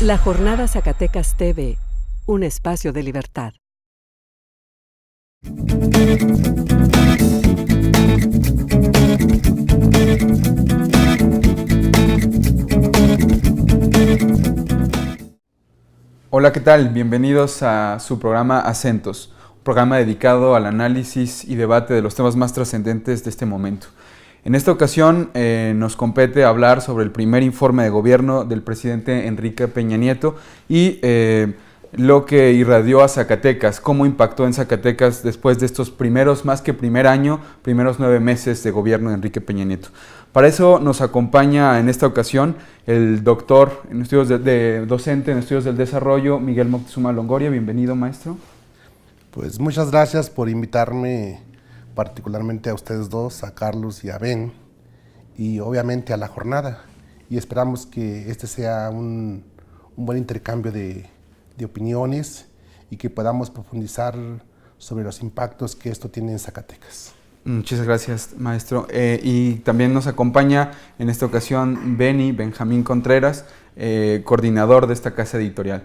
La Jornada Zacatecas TV, un espacio de libertad. Hola, ¿qué tal? Bienvenidos a su programa Acentos, un programa dedicado al análisis y debate de los temas más trascendentes de este momento. En esta ocasión nos compete hablar sobre el primer informe de gobierno del presidente Enrique Peña Nieto y lo que irradió a Zacatecas, cómo impactó en Zacatecas después de estos primeros, más que primer año, primeros 9 meses de gobierno de Enrique Peña Nieto. Para eso nos acompaña en esta ocasión el doctor en estudios docente en estudios del desarrollo, Miguel Moctezuma Longoria. Bienvenido, maestro. Pues muchas gracias por invitarme, particularmente a ustedes dos, a Carlos y a Ben, y obviamente a la jornada. Y esperamos que este sea un buen intercambio de opiniones y que podamos profundizar sobre los impactos que esto tiene en Zacatecas. Muchas gracias, maestro. Y también nos acompaña en esta ocasión Benjamín Contreras, coordinador de esta casa editorial.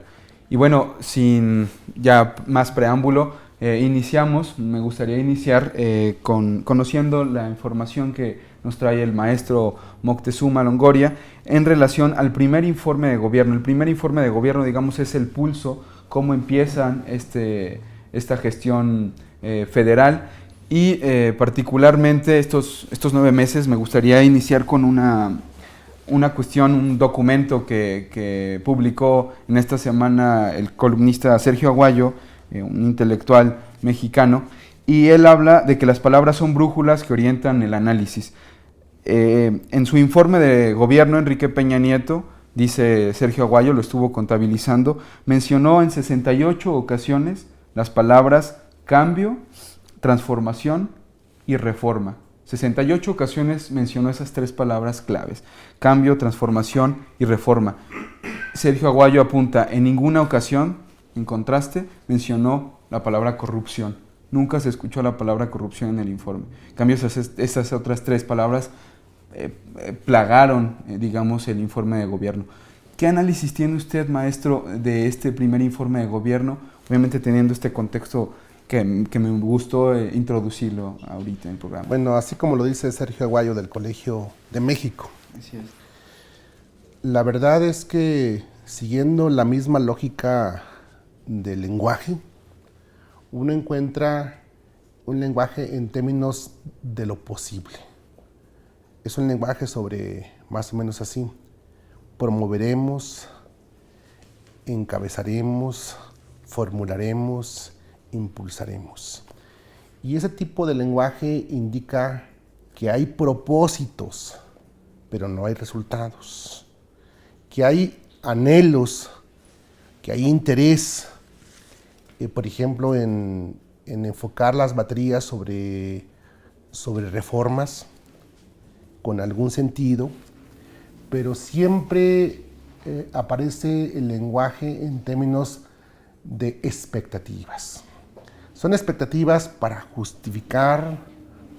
Y bueno, sin ya más preámbulo, me gustaría iniciar conociendo la información que nos trae el maestro Moctezuma Longoria en relación al primer informe de gobierno. El primer informe de gobierno, digamos, es el pulso, cómo empiezan esta gestión federal. Y particularmente estos 9 meses me gustaría iniciar con una cuestión, un documento que publicó en esta semana el columnista Sergio Aguayo, un intelectual mexicano, y él habla de que las palabras son brújulas que orientan el análisis. En su informe de gobierno, Enrique Peña Nieto, dice Sergio Aguayo, lo estuvo contabilizando, mencionó en 68 ocasiones las palabras cambio, transformación y reforma. 68 ocasiones mencionó esas 3 palabras claves: cambio, transformación y reforma. Sergio Aguayo apunta, en ninguna ocasión, en contraste, mencionó la palabra corrupción. Nunca se escuchó la palabra corrupción en el informe. En cambio, esas otras 3 palabras plagaron, digamos, el informe de gobierno. ¿Qué análisis tiene usted, maestro, de este primer informe de gobierno? Obviamente teniendo este contexto que me gustó introducirlo ahorita en el programa. Bueno, así como lo dice Sergio Aguayo del Colegio de México. Así es. La verdad es que, siguiendo la misma lógica del lenguaje, uno encuentra un lenguaje en términos de lo posible. Es un lenguaje sobre, más o menos así: promoveremos, encabezaremos, formularemos, impulsaremos. Y ese tipo de lenguaje indica que hay propósitos, pero no hay resultados, que hay anhelos, que hay interés, por ejemplo, en enfocar las baterías sobre reformas con algún sentido, pero siempre aparece el lenguaje en términos de expectativas. Son expectativas para justificar,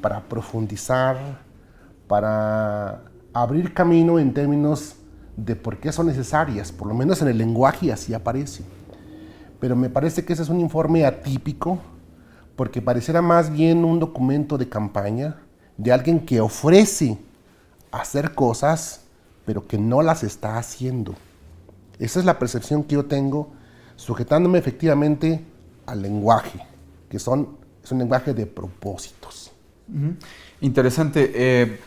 para profundizar, para abrir camino en términos de por qué son necesarias, por lo menos en el lenguaje así aparece. Pero me parece que ese es un informe atípico, porque pareciera más bien un documento de campaña de alguien que ofrece hacer cosas, pero que no las está haciendo. Esa es la percepción que yo tengo, sujetándome efectivamente al lenguaje, que es un lenguaje de propósitos. Interesante.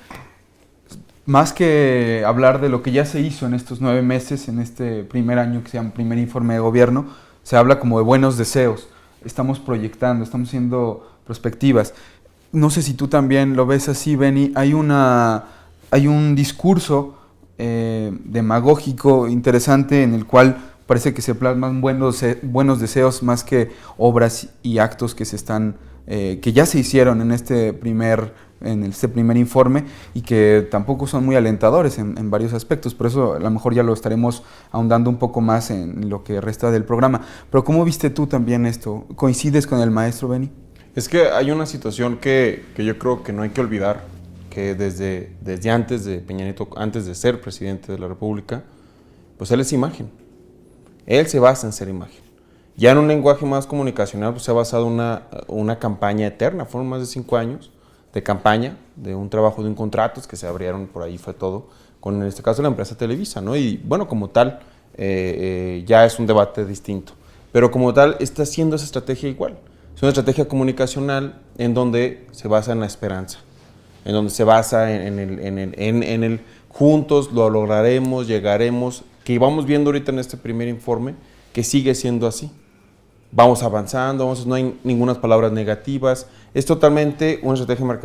Más que hablar de lo que ya se hizo en estos 9 meses, en este primer año que se llama primer informe de gobierno, se habla como de buenos deseos. Estamos proyectando, estamos haciendo perspectivas. No sé si tú también lo ves así, Benny. Hay un discurso demagógico interesante en el cual parece que se plasman buenos deseos más que obras y actos que que ya se hicieron en este primer informe y que tampoco son muy alentadores en varios aspectos. Por eso a lo mejor ya lo estaremos ahondando un poco más en lo que resta del programa. Pero ¿cómo viste tú también esto? ¿Coincides con el maestro, Benny? Es que hay una situación que yo creo que no hay que olvidar, que desde antes de Peña Nieto, antes de ser presidente de la República, pues él es imagen. Él se basa en ser imagen. Ya en un lenguaje más comunicacional, pues se ha basado una campaña eterna. Fueron más de 5 años de campaña, de un trabajo de un contratos que se abrieron, por ahí fue todo, con en este caso la empresa Televisa, ¿no? Y bueno, como tal, ya es un debate distinto. Pero como tal, está haciendo esa estrategia igual. Es una estrategia comunicacional en donde se basa en la esperanza, en donde se basa en el juntos lo lograremos, llegaremos, que vamos viendo ahorita en este primer informe, que sigue siendo así. Vamos avanzando, no hay ninguna palabras negativas. Es totalmente una estrategia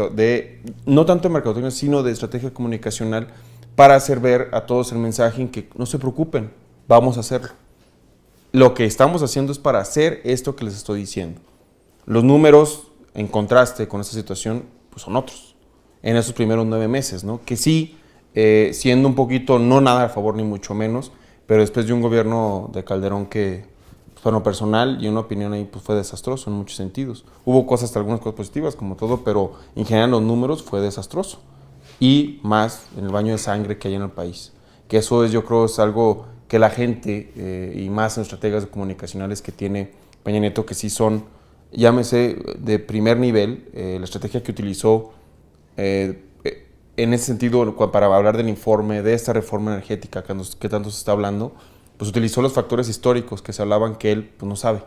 no tanto de mercadotecnia, sino de estrategia comunicacional para hacer ver a todos el mensaje en que no se preocupen, vamos a hacerlo. Lo que estamos haciendo es para hacer esto que les estoy diciendo. Los números, en contraste con esta situación, pues son otros. En esos primeros 9 meses, ¿no? Que sí, siendo un poquito, no nada a favor ni mucho menos, pero después de un gobierno de Calderón que, pues, para lo personal y una opinión ahí, pues fue desastroso en muchos sentidos. Hubo cosas, algunas cosas positivas, como todo, pero en general los números fue desastroso. Y más en el baño de sangre que hay en el país. Que eso es, yo creo, es algo que la gente, y más en estrategias comunicacionales que tiene Peña Nieto, que sí son, llámese, de primer nivel, la estrategia que utilizó en ese sentido, para hablar del informe, de esta reforma energética que tanto se está hablando, pues utilizó los factores históricos que se hablaban que él pues, no sabe,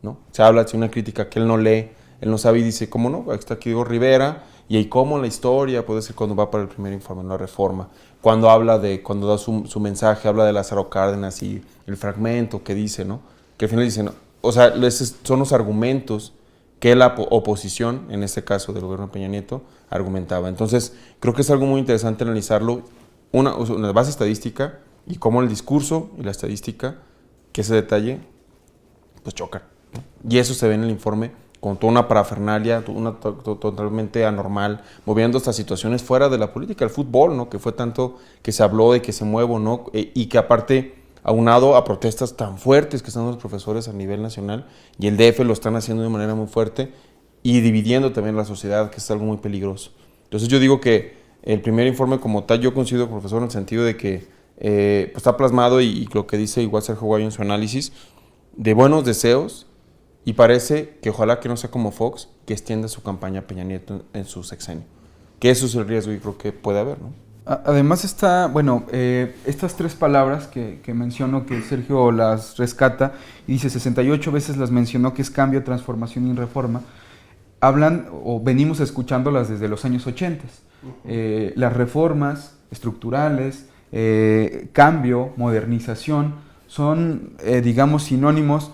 ¿no? Se habla de una crítica que él no lee, él no sabe y dice, ¿cómo no? Está aquí Diego Rivera, y ahí cómo la historia puede ser cuando va para el primer informe, la reforma, cuando da su mensaje, habla de Lázaro Cárdenas y el fragmento que dice, ¿no? Que al final dice, no, o sea, son los argumentos que la oposición, en este caso del gobierno de Peña Nieto, argumentaba. Entonces, creo que es algo muy interesante analizarlo, una base estadística y cómo el discurso y la estadística, que ese detalle, pues chocan, ¿no? Y eso se ve en el informe con toda una parafernalia, totalmente anormal, moviendo estas situaciones fuera de la política, el fútbol, ¿no? Que fue tanto que se habló de que se mueva, ¿no? Y que aparte, aunado a protestas tan fuertes que están los profesores a nivel nacional, y el DF lo están haciendo de manera muy fuerte, y dividiendo también la sociedad, que es algo muy peligroso. Entonces yo digo que el primer informe como tal, yo considero profesor en el sentido de que pues está plasmado, y lo que dice igual Sergio Guayo en su análisis, de buenos deseos, y parece que ojalá que no sea como Fox, que extienda su campaña a Peña Nieto en su sexenio. Que eso es el riesgo y creo que puede haber, ¿no? Además está, bueno, estas 3 palabras que menciono, que Sergio las rescata, y dice 68 veces las mencionó, que es cambio, transformación y reforma, hablan o venimos escuchándolas desde los años 80. Las reformas estructurales, cambio, modernización, son, digamos, sinónimos.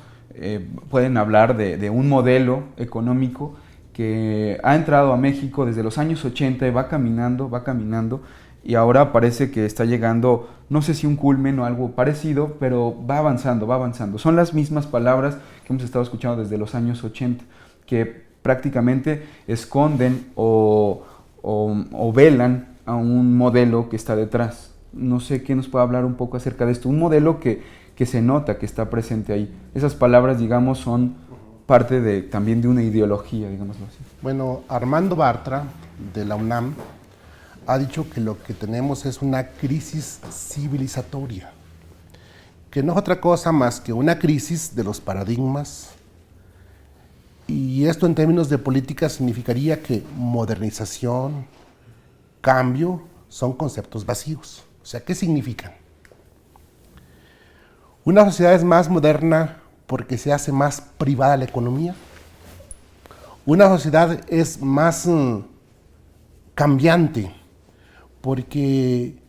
Pueden hablar de un modelo económico que ha entrado a México desde los años 80 y va caminando, y ahora parece que está llegando, no sé si un culmen o algo parecido, pero va avanzando. Son las mismas palabras que hemos estado escuchando desde los años 80, que prácticamente esconden o velan a un modelo que está detrás. No sé qué nos puede hablar un poco acerca de esto, un modelo que se nota que está presente ahí. Esas palabras, digamos, son parte también de una ideología, digámoslo así. Bueno, Armando Bartra, de la UNAM, ha dicho que lo que tenemos es una crisis civilizatoria, que no es otra cosa más que una crisis de los paradigmas, y esto en términos de política significaría que modernización, cambio, son conceptos vacíos. O sea, ¿qué significan? Una sociedad es más moderna porque se hace más privada la economía. Una sociedad es más cambiante porque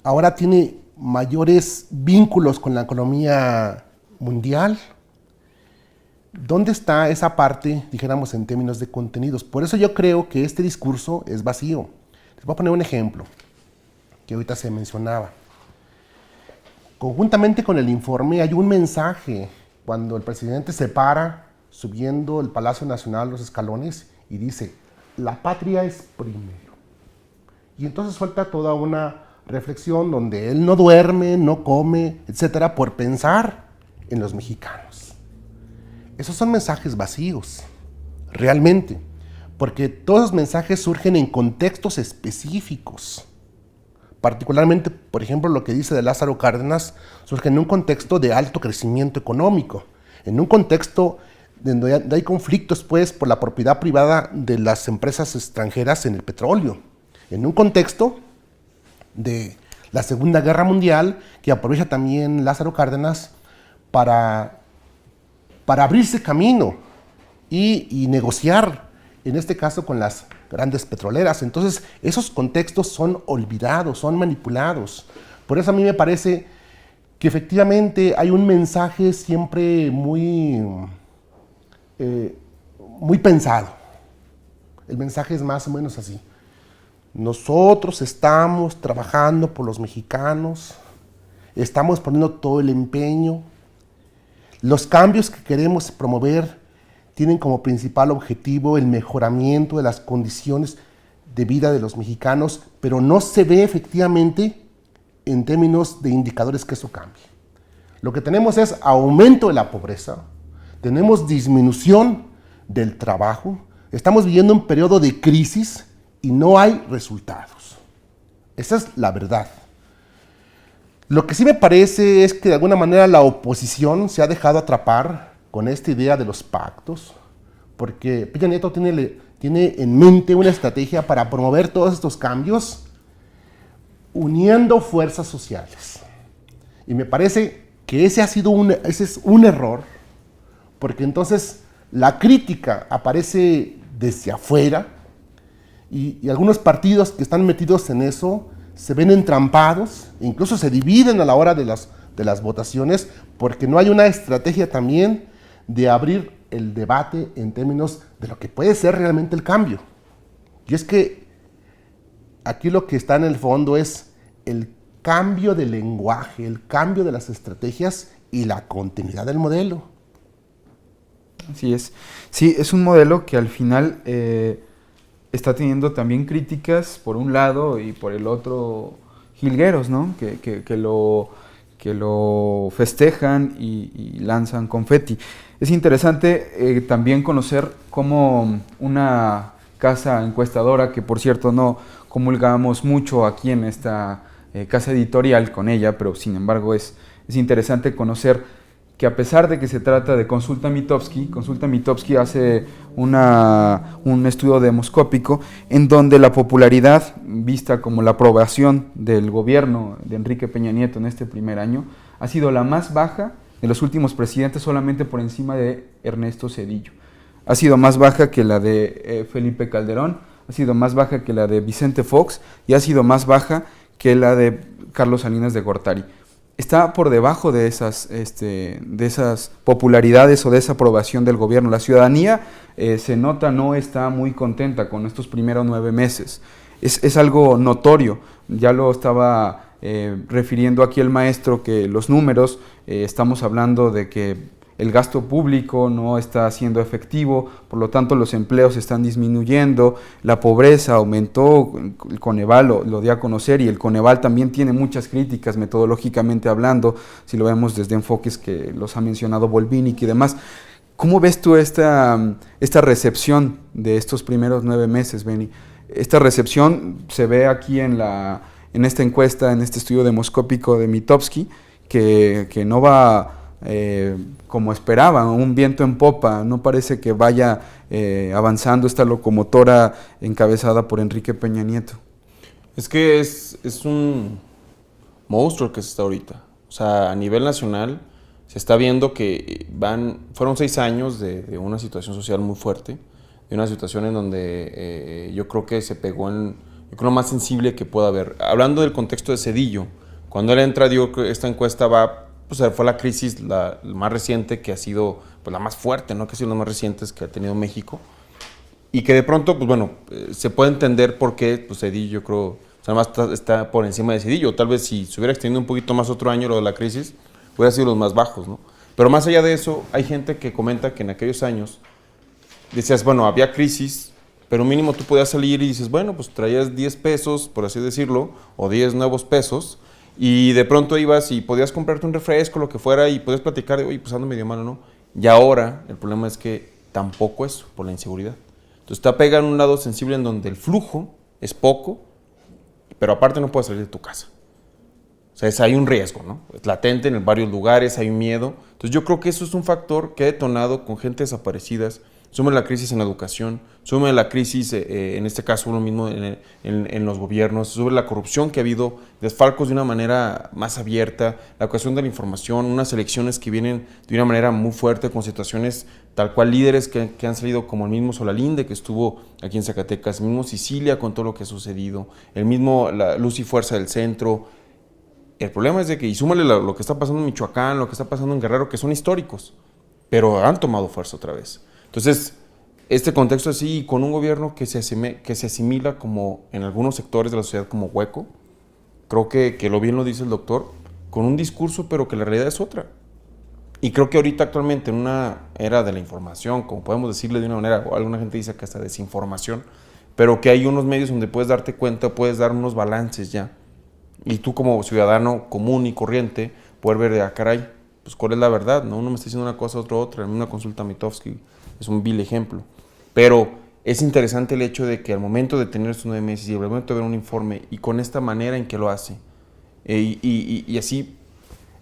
ahora tiene mayores vínculos con la economía mundial. ¿Dónde está esa parte, dijéramos, en términos de contenidos? Por eso yo creo que este discurso es vacío. Les voy a poner un ejemplo que ahorita se mencionaba. Conjuntamente con el informe hay un mensaje cuando el presidente se para subiendo el Palacio Nacional, los escalones, y dice, la patria es primero. Y entonces suelta toda una reflexión donde él no duerme, no come, etcétera, por pensar en los mexicanos. Esos son mensajes vacíos, realmente, porque todos los mensajes surgen en contextos específicos. Particularmente, por ejemplo, lo que dice de Lázaro Cárdenas surge en un contexto de alto crecimiento económico, en un contexto donde hay conflictos pues, por la propiedad privada de las empresas extranjeras en el petróleo, en un contexto de la Segunda Guerra Mundial que aprovecha también Lázaro Cárdenas para abrirse camino y negociar, en este caso con las grandes petroleras. Entonces, esos contextos son olvidados, son manipulados. Por eso a mí me parece que efectivamente hay un mensaje siempre muy pensado. El mensaje es más o menos así. Nosotros estamos trabajando por los mexicanos, estamos poniendo todo el empeño. Los cambios que queremos promover tienen como principal objetivo el mejoramiento de las condiciones de vida de los mexicanos, pero no se ve efectivamente en términos de indicadores que eso cambie. Lo que tenemos es aumento de la pobreza, tenemos disminución del trabajo, estamos viviendo un periodo de crisis y no hay resultados. Esa es la verdad. Lo que sí me parece es que de alguna manera la oposición se ha dejado atrapar con esta idea de los pactos, porque Peña Nieto tiene en mente una estrategia para promover todos estos cambios uniendo fuerzas sociales. Y me parece que ese es un error, porque entonces la crítica aparece desde afuera y algunos partidos que están metidos en eso se ven entrampados, incluso se dividen a la hora de las votaciones, porque no hay una estrategia también de abrir el debate en términos de lo que puede ser realmente el cambio. Y es que aquí lo que está en el fondo es el cambio del lenguaje, el cambio de las estrategias y la continuidad del modelo. Así es. Sí, es un modelo que al final está teniendo también críticas por un lado y por el otro jilgueros, ¿no? Que lo festejan y lanzan confeti. Es interesante también conocer cómo una casa encuestadora, que por cierto no comulgamos mucho aquí en esta casa editorial con ella, pero sin embargo es interesante conocer que a pesar de que se trata de Consulta Mitofsky hace un estudio demoscópico en donde la popularidad, vista como la aprobación del gobierno de Enrique Peña Nieto en este primer año, ha sido la más baja de los últimos presidentes, solamente por encima de Ernesto Zedillo. Ha sido más baja que la de Felipe Calderón, ha sido más baja que la de Vicente Fox y ha sido más baja que la de Carlos Salinas de Gortari. Está por debajo de esas popularidades o de esa aprobación del gobierno. La ciudadanía, se nota, no está muy contenta con estos primeros 9 meses. Es algo notorio. Ya lo estaba refiriendo aquí el maestro, que los números, estamos hablando de que el gasto público no está siendo efectivo, por lo tanto los empleos están disminuyendo, la pobreza aumentó, el Coneval lo dio a conocer y el Coneval también tiene muchas críticas metodológicamente hablando, si lo vemos desde enfoques que los ha mencionado Volvinic y demás. ¿Cómo ves tú esta recepción de estos primeros 9 meses, Beni? Esta recepción se ve aquí en esta encuesta, en este estudio demoscópico de Mitofsky, que no va como esperaban, un viento en popa, no parece que vaya avanzando esta locomotora encabezada por Enrique Peña Nieto. Es que es un monstruo que se está ahorita. O sea, a nivel nacional se está viendo que fueron 6 años de una situación social muy fuerte, de una situación en donde yo creo que se pegó lo más sensible que pueda haber. Hablando del contexto de Zedillo, cuando él entra, digo que esta encuesta fue la crisis la más reciente, que ha sido pues, la más fuerte, ¿no? Que ha sido las más recientes que ha tenido México. Y que de pronto, pues bueno, se puede entender por qué pues, Zedillo, yo creo, o sea, más está por encima de Zedillo. Tal vez si se hubiera extendido un poquito más otro año lo de la crisis, hubiera sido los más bajos, ¿no? Pero más allá de eso, hay gente que comenta que en aquellos años decías, bueno, había crisis, pero mínimo tú podías salir y dices, bueno, pues traías 10 pesos, por así decirlo, o 10 nuevos pesos, y de pronto ibas y podías comprarte un refresco, lo que fuera, y podías platicar de, oye, pues ando medio malo, ¿no? Y ahora el problema es que tampoco eso, por la inseguridad. Entonces te pega en un lado sensible en donde el flujo es poco, pero aparte no puedes salir de tu casa. O sea, hay un riesgo, ¿no? Es latente en varios lugares, hay un miedo. Entonces yo creo que eso es un factor que ha detonado con gente desaparecidas. Sume la crisis en la educación, sume la crisis, en este caso lo mismo en los gobiernos, sume la corrupción que ha habido, desfalcos de una manera más abierta, la cuestión de la información, unas elecciones que vienen de una manera muy fuerte con situaciones tal cual líderes que han salido como el mismo Solalinde que estuvo aquí en Zacatecas, el mismo Sicilia con todo lo que ha sucedido, el mismo la Luz y Fuerza del Centro. El problema es de que, y súmale lo que está pasando en Michoacán, lo que está pasando en Guerrero, que son históricos, pero han tomado fuerza otra vez. Entonces, este contexto así, con un gobierno que se asimila como en algunos sectores de la sociedad como hueco, creo que lo bien lo dice el doctor, con un discurso, pero que la realidad es otra. Y creo que ahorita actualmente en una era de la información, como podemos decirle de una manera, o alguna gente dice que hasta desinformación, pero que hay unos medios donde puedes darte cuenta, puedes dar unos balances ya. Y tú como ciudadano común y corriente, poder ver de, caray, pues cuál es la verdad, ¿no? Uno me está diciendo una cosa, otro otra. En una consulta a Mitofsky es un vil ejemplo. Pero es interesante el hecho de que al momento de tener estos 9 meses y al momento de ver un informe y con esta manera en que lo hace, y así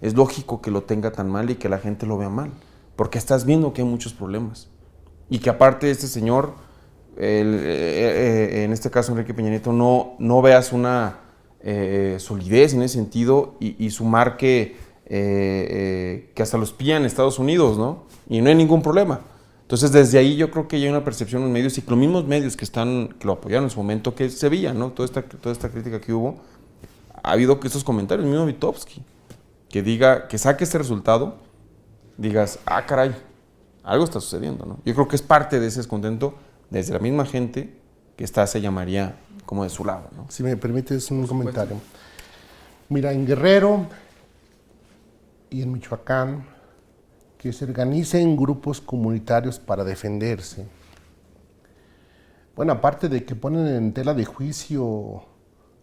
es lógico que lo tenga tan mal y que la gente lo vea mal, porque estás viendo que hay muchos problemas. Y que aparte de este señor, en este caso Enrique Peña Nieto, no veas una solidez en ese sentido y sumar que hasta los espían en Estados Unidos, ¿no? Y no hay ningún problema. Entonces, desde ahí yo creo que hay una percepción en los medios y que los mismos medios que lo apoyaron en su momento, que se veía, ¿no? Toda esta crítica que hubo, ha habido que estos comentarios, el mismo Mitofsky, que diga, que saque este resultado, digas, ah, caray, algo está sucediendo, ¿no? Yo creo que es parte de ese descontento desde la misma gente que se llamaría como de su lado, ¿no? Si me permites un comentario. Mira, en Guerrero y en Michoacán, que se organicen grupos comunitarios para defenderse. Bueno, aparte de que ponen en tela de juicio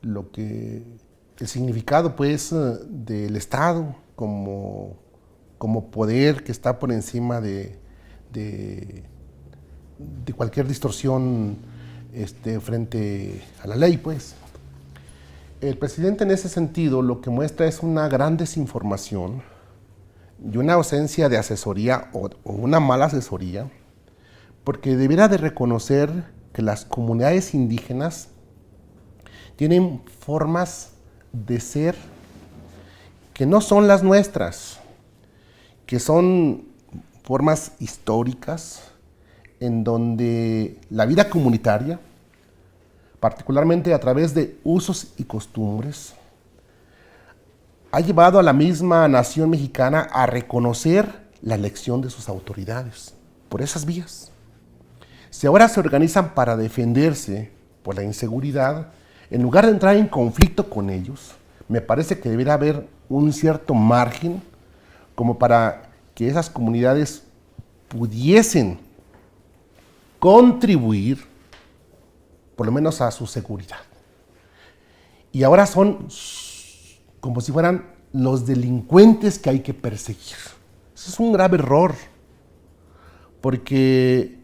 el significado, pues, del Estado como poder que está por encima de cualquier distorsión frente a la ley, pues. El presidente en ese sentido lo que muestra es una gran desinformación y una ausencia de asesoría o una mala asesoría, porque debiera de reconocer que las comunidades indígenas tienen formas de ser que no son las nuestras, que son formas históricas en donde la vida comunitaria, particularmente a través de usos y costumbres, ha llevado a la misma nación mexicana a reconocer la elección de sus autoridades por esas vías. Si ahora se organizan para defenderse por la inseguridad, en lugar de entrar en conflicto con ellos, me parece que debería haber un cierto margen como para que esas comunidades pudiesen contribuir por lo menos a su seguridad. Y ahora son como si fueran los delincuentes que hay que perseguir. Eso es un grave error, porque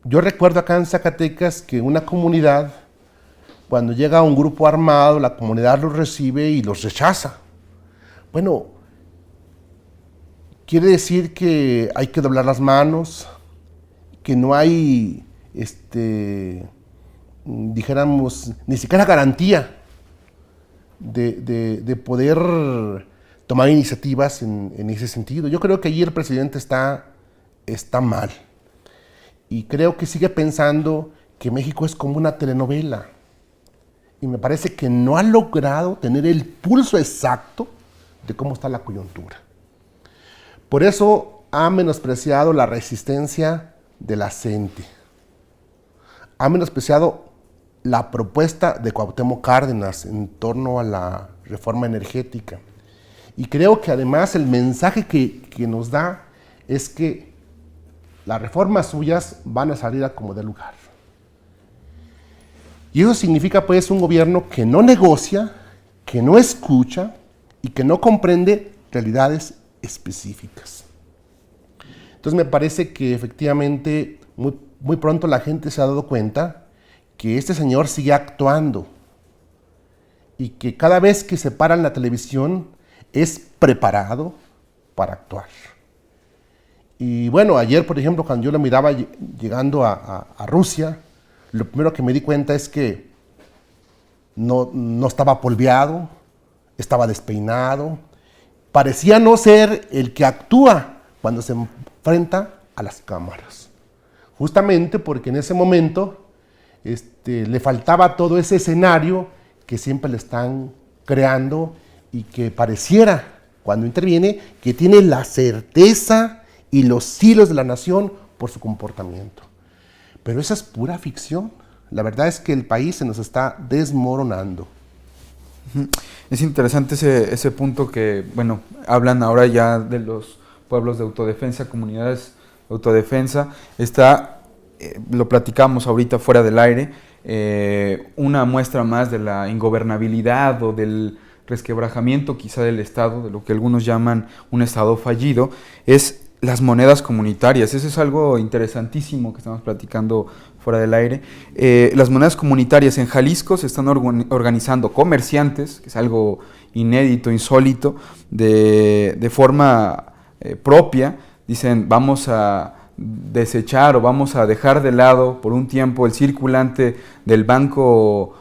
yo recuerdo acá en Zacatecas que una comunidad, cuando llega un grupo armado, la comunidad los recibe y los rechaza. Bueno, quiere decir que hay que doblar las manos, que no hay, dijéramos, ni siquiera garantía de poder tomar iniciativas en ese sentido. Yo creo que allí el presidente está mal. Y creo que sigue pensando que México es como una telenovela. Y me parece que no ha logrado tener el pulso exacto de cómo está la coyuntura. Por eso ha menospreciado la resistencia de la gente. Ha menospreciado la propuesta de Cuauhtémoc Cárdenas en torno a la reforma energética. Y creo que además el mensaje que nos da es que las reformas suyas van a salir a como de lugar. Y eso significa pues un gobierno que no negocia, que no escucha y que no comprende realidades específicas. Entonces me parece que efectivamente muy pronto la gente se ha dado cuenta que este señor sigue actuando y que cada vez que se para en la televisión es preparado para actuar. Y bueno, ayer, por ejemplo, cuando yo lo miraba llegando a Rusia, lo primero que me di cuenta es que no estaba polveado, estaba despeinado, parecía no ser el que actúa cuando se enfrenta a las cámaras. Justamente porque en ese momento le faltaba todo ese escenario que siempre le están creando y que pareciera, cuando interviene, que tiene la certeza y los hilos de la nación por su comportamiento. Pero esa es pura ficción. La verdad es que el país se nos está desmoronando. Es interesante ese punto que, bueno, hablan ahora ya de los pueblos de autodefensa, comunidades de autodefensa. Lo platicamos ahorita fuera del aire, una muestra más de la ingobernabilidad o del resquebrajamiento quizá del Estado, de lo que algunos llaman un Estado fallido, es las monedas comunitarias. Eso es algo interesantísimo que estamos platicando fuera del aire. Las monedas comunitarias en Jalisco se están organizando comerciantes, que es algo inédito, insólito, de forma propia. Dicen, vamos a desechar o vamos a dejar de lado por un tiempo el circulante del Banco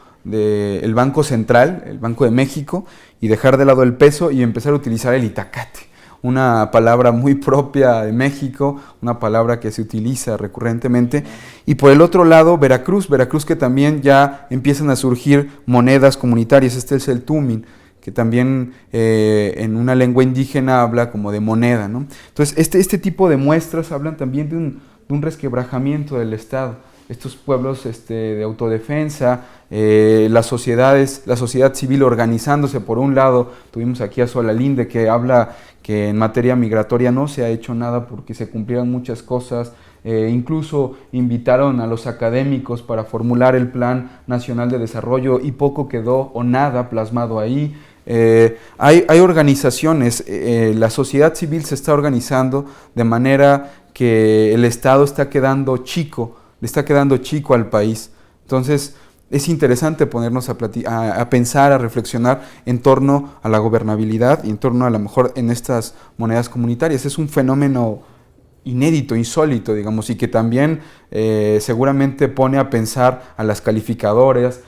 Central, el Banco de México, y dejar de lado el peso y empezar a utilizar el itacate. Una palabra muy propia de México, una palabra que se utiliza recurrentemente. Y por el otro lado, Veracruz que también ya empiezan a surgir monedas comunitarias. Este es el tumin, que también en una lengua indígena habla como de moneda, ¿no? Entonces, este tipo de muestras hablan también de un resquebrajamiento del Estado. Estos pueblos de autodefensa, la sociedad civil organizándose. Por un lado, tuvimos aquí a Solalinde, que habla que en materia migratoria no se ha hecho nada porque se cumplieran muchas cosas. Incluso invitaron a los académicos para formular el Plan Nacional de Desarrollo y poco quedó o nada plasmado ahí. Hay organizaciones, la sociedad civil se está organizando de manera que el Estado le está quedando chico al país. Entonces, es interesante ponernos a pensar, a reflexionar en torno a la gobernabilidad y en torno a lo mejor en estas monedas comunitarias. Es un fenómeno inédito, insólito, digamos, y que también seguramente pone a pensar a las calificadoras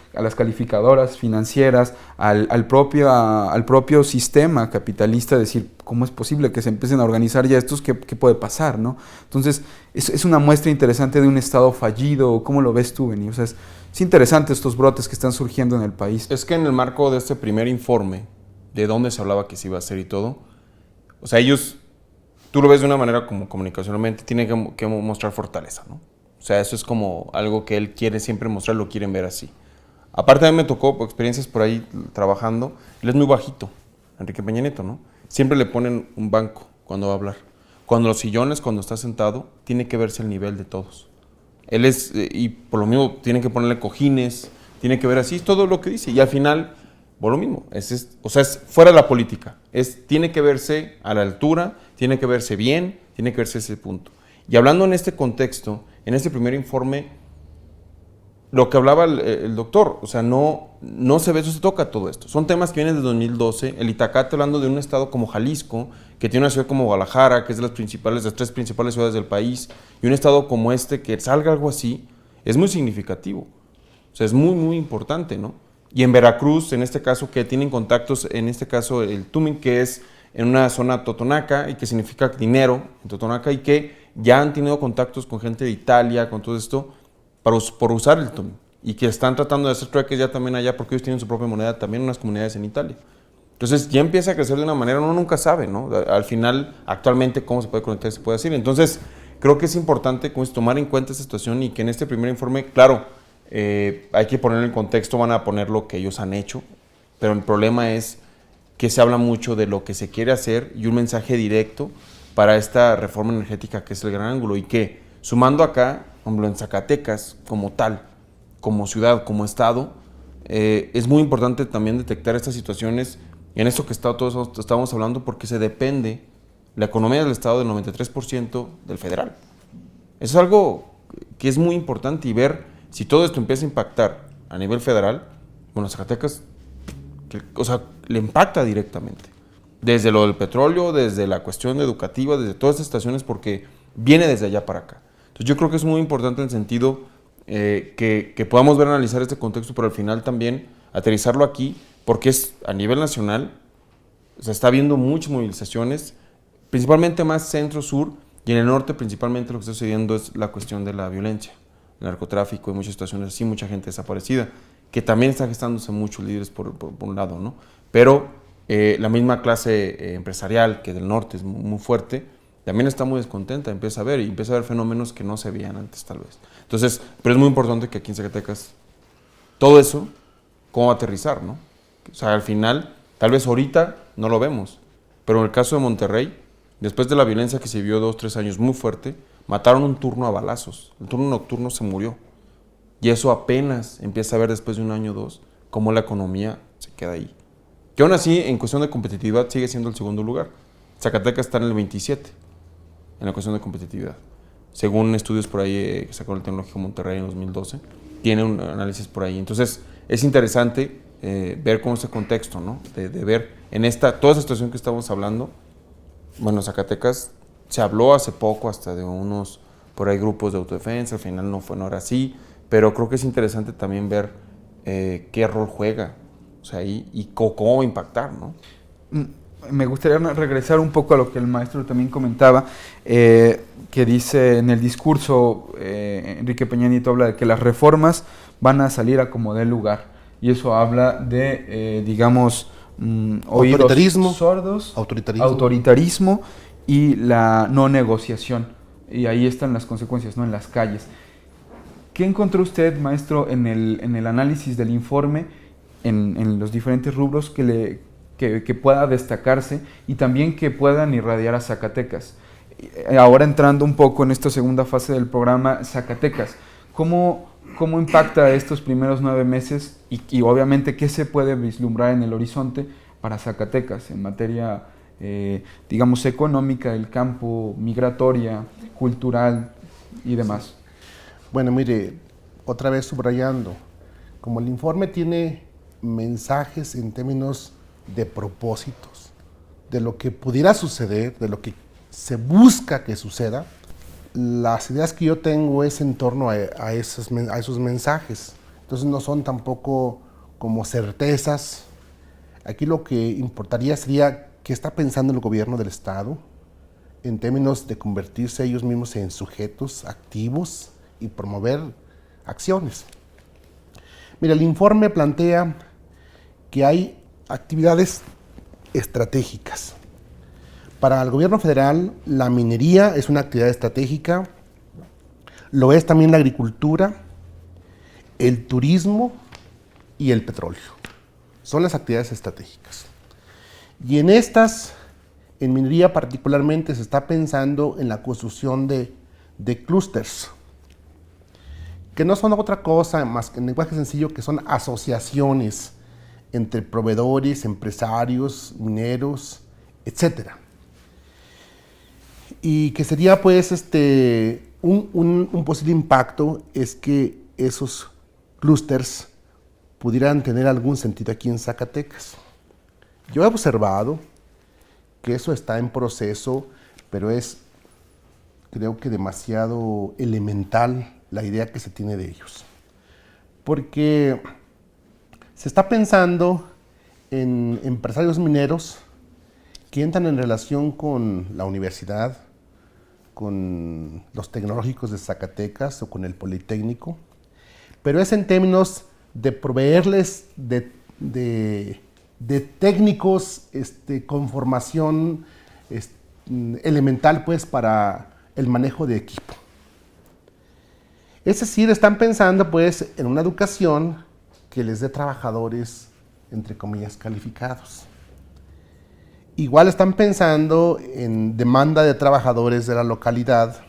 financieras, al propio sistema capitalista, decir, ¿cómo es posible que se empiecen a organizar ya estos? ¿Qué puede pasar, no? Entonces, es una muestra interesante de un Estado fallido. ¿Cómo lo ves tú, Beni? O sea, es interesante estos brotes que están surgiendo en el país. Es que en el marco de este primer informe, de dónde se hablaba que se iba a hacer y todo, o sea, tú lo ves de una manera como comunicacionalmente, tiene que mostrar fortaleza, ¿no? O sea, eso es como algo que él quiere siempre mostrar, lo quieren ver así. Aparte, a mí me tocó experiencias por ahí trabajando. Él es muy bajito, Enrique Peña Nieto, ¿no? Siempre le ponen un banco cuando va a hablar. Cuando los sillones, cuando está sentado, tiene que verse el nivel de todos. Él y por lo mismo, tiene que ponerle cojines, tiene que ver así, es todo lo que dice. Y al final, por lo mismo, es fuera de la política. Tiene que verse a la altura, tiene que verse bien, tiene que verse ese punto. Y hablando en este contexto, en este primer informe, lo que hablaba el doctor, o sea, no se ve, eso se toca todo esto. Son temas que vienen de 2012. El itacate, hablando de un estado como Jalisco, que tiene una ciudad como Guadalajara, que es de las tres principales ciudades del país, y un estado como que salga algo así, es muy significativo. O sea, es muy, muy importante, ¿no? Y en Veracruz, en este caso, que tienen contactos, en este caso el tumin, que es en una zona totonaca, y que significa dinero en Totonaca, y que ya han tenido contactos con gente de Italia, con todo esto, por usar el tumin, y que están tratando de hacer trueques ya también allá, porque ellos tienen su propia moneda, también unas comunidades en Italia. Entonces ya empieza a crecer de una manera, uno nunca sabe, ¿no? Al final, actualmente, cómo se puede conectar, se puede decir. Entonces, creo que es importante tomar en cuenta esta situación y que en este primer informe, claro, hay que poner en contexto, van a poner lo que ellos han hecho, pero el problema es que se habla mucho de lo que se quiere hacer y un mensaje directo para esta reforma energética que es el gran ángulo, y que sumando acá, por ejemplo, en Zacatecas como tal, como ciudad, como estado, es muy importante también detectar estas situaciones en esto que todos estamos hablando, porque se depende la economía del estado del 93% del federal. Eso es algo que es muy importante, y ver si todo esto empieza a impactar a nivel federal. Bueno, Zacatecas o sea, le impacta directamente. Desde lo del petróleo, desde la cuestión educativa, desde todas estas situaciones, porque viene desde allá para acá. Entonces yo creo que es muy importante en el sentido que podamos ver, analizar este contexto, pero al final también aterrizarlo aquí, porque es a nivel nacional, se está viendo muchas movilizaciones, principalmente más centro-sur, y en el norte principalmente lo que está sucediendo es la cuestión de la violencia, el narcotráfico y muchas situaciones así, mucha gente desaparecida, que también está gestándose muchos líderes por un lado, ¿no? Pero la misma clase empresarial, que del norte es muy fuerte, también está muy descontenta, empieza a ver fenómenos que no se veían antes tal vez. Entonces, pero es muy importante que aquí en Zacatecas todo eso, cómo aterrizar, ¿no? O sea, al final, tal vez ahorita no lo vemos, pero en el caso de Monterrey, después de la violencia que se vio 2 o 3 años muy fuerte, mataron un turno a balazos, el turno nocturno se murió. Y eso apenas empieza a ver después de 1 año o 2, cómo la economía se queda ahí. Que aún así, en cuestión de competitividad, sigue siendo el segundo lugar. Zacatecas está en el 27, en la cuestión de competitividad. Según estudios por ahí que sacó el Tecnológico Monterrey en 2012, tiene un análisis por ahí. Entonces, es interesante ver cómo este contexto, ¿no? De ver en toda esta situación que estamos hablando. Bueno, Zacatecas se habló hace poco hasta de unos, por ahí, grupos de autodefensa, al final no era así, pero creo que es interesante también ver qué rol juega, o sea, y cómo va a impactar, ¿no? Me gustaría regresar un poco a lo que el maestro también comentaba, que dice en el discurso, Enrique Peña Nieto habla de que las reformas van a salir a como dé lugar, y eso habla de, digamos, Autoritarismo, sordos, autoritarismo. autoritarismo y la no negociación, y ahí están las consecuencias, ¿no? En las calles. ¿Qué encontró usted, maestro, en el análisis del informe, en los diferentes rubros que pueda destacarse y también que puedan irradiar a Zacatecas? Ahora entrando un poco en esta segunda fase del programa, Zacatecas, ¿cómo impacta estos primeros 9 meses y obviamente qué se puede vislumbrar en el horizonte para Zacatecas en materia, digamos, económica, del campo, migratoria, cultural y demás? Bueno, mire, otra vez subrayando, como el informe tiene mensajes en términos de propósitos, de lo que pudiera suceder, de lo que se busca que suceda, las ideas que yo tengo es en torno a esos mensajes. Entonces no son tampoco como certezas. Aquí lo que importaría sería qué está pensando el gobierno del Estado en términos de convertirse ellos mismos en sujetos activos y promover acciones. Mira, el informe plantea que hay actividades estratégicas. Para el gobierno federal, la minería es una actividad estratégica, lo es también la agricultura, el turismo y el petróleo. Son las actividades estratégicas. Y en minería particularmente, se está pensando en la construcción de clústeres, que no son otra cosa más que en lenguaje sencillo, que son asociaciones entre proveedores, empresarios, mineros, etc. Y que sería pues un posible impacto es que esos clústeres pudieran tener algún sentido aquí en Zacatecas. Yo he observado que eso está en proceso, pero creo que demasiado elemental la idea que se tiene de ellos. Porque se está pensando en empresarios mineros que entran en relación con la universidad, con los tecnológicos de Zacatecas o con el Politécnico, pero es en términos de proveerles de técnicos con formación elemental pues para el manejo de equipo. Es decir, están pensando pues en una educación que les dé trabajadores, entre comillas, calificados. Igual están pensando en demanda de trabajadores de la localidad